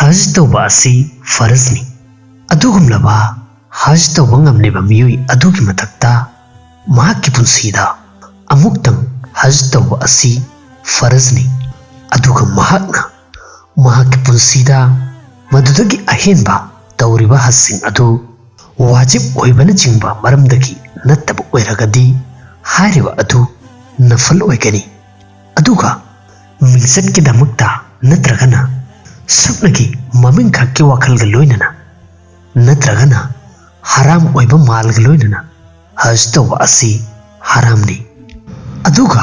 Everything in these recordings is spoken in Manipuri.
हज तौबा असी फरजनी अदुगुमलबा हज तौबा ngamleba miyoi adugi mathakta mahakki punsida amuktang haj tauba asi farazni aduga mahakki punsida madudagi ahenba tauriba hasing adu wajib oibana jingba maramdagi nattaba oiragadi hariba adu nafal oigani aduga mingsat ki damakta natragana subnagi maming khakki wakalga loinana natragana haram oiba malga loinana haj tauba asi haramni aduga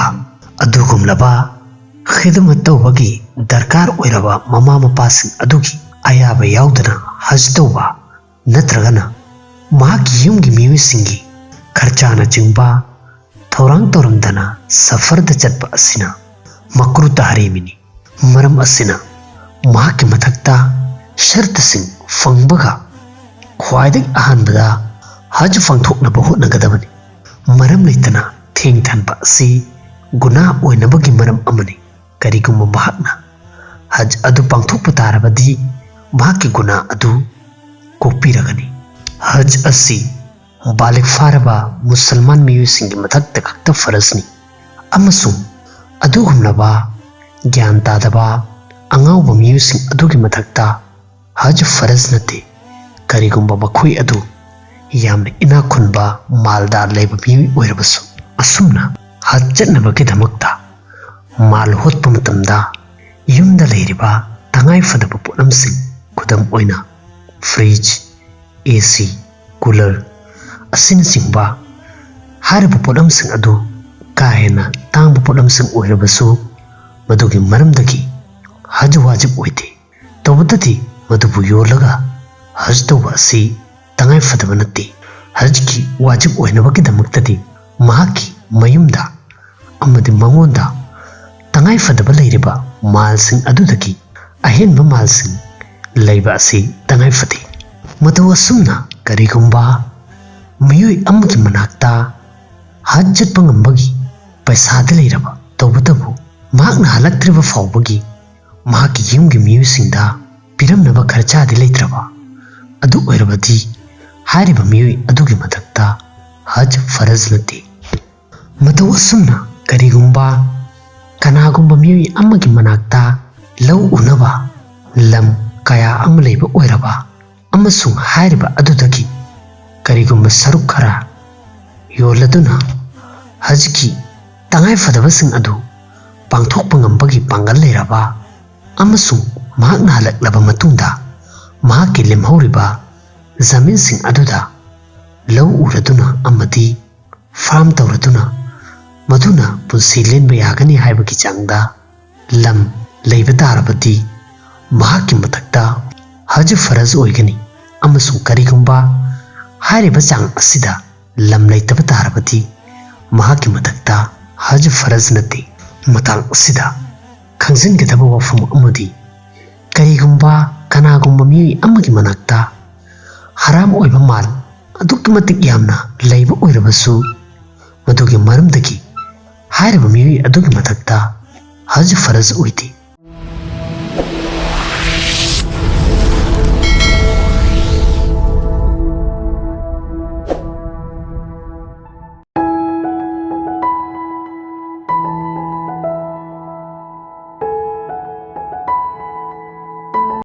adugumlaba khidmat tawbagi darkar oiraba mama mapasing adugi ayaba yaudana haj tauba natragana mahaki yumgi miwisingi kharchana jingba thorang toramdana safarda chatpa asina makru tahrimini maram asina mahaki mathakta shartasing fangbaga khwaidak ahanbada haj fangthoknaba hotnagadabani maram leitana thengthanba asi guna oinabagi maram amani karigumba mahakna haj adu pangthokpa tarabadi mahaki guna adu kokpiragani haj asi balik faraba musalman miyusingi mathakta khakta farazni amasung adugumlaba gyan tadaba angawba miyusing adugi mathakta haj faraz nate karigumba makhoi adu yamna ina khunba maldar leba miyui oirabasu asumna haj chatnabagi dhamakta mal hotpa matamda yumda leiriba tangai fadaba potlamsing kudam oina fridge AC cooler asina singba hariba potlamsing adu kahena tangba potlamsing oirabasu madugi maramdagi haj wajib oide tawbadati madubu yolaga haj tawba asi tangai fadaba nate haj ki wajib oinabagi dhamaktadi mahaki mayumda amadi mangonda tangai fadaba leiriba malsing adudagi ahenba malsing leiba asi tangai fade madu asumna karigumba miyoi amagi manakta haj chatpa ngambagi paisada leiraba tawbadabu mahakna halaktriba fawbagi mahaki yumgi miyuisingda piramnaba kharchadi leitraba adu oirabadi hariba miyoi adugi mathakta haj faraz nate madu asumna karigumba kanagumba miyoi amagi manakta lau unaba lam kaya ama leiba oiraba amasung hariba adudagi karigumba saruk khara yoladuna hajki tangai fadabasing adu pangthokpa ngambagi pangal leiraba amasung mahakna halaklaba matungda mahaki lemhauriba zamin sing aduda lau uraduna amadi farm tawraduna maduna punsi lenba yagani haibagi changda lam leiba tarabadi mahaki mathakta haj faraz oigani amasung karigumba hariba chang asida lam leitaba tarabadi mahaki mathakta haj faraz nate matang asida khangzingedaba wafum amadi karigumba kanagumba miyoi amagi manakta haram oiba mal adukki matik yamna leiba oirabasu madugi maramdagi hariba miyoi adugi mathakta haj faraz oide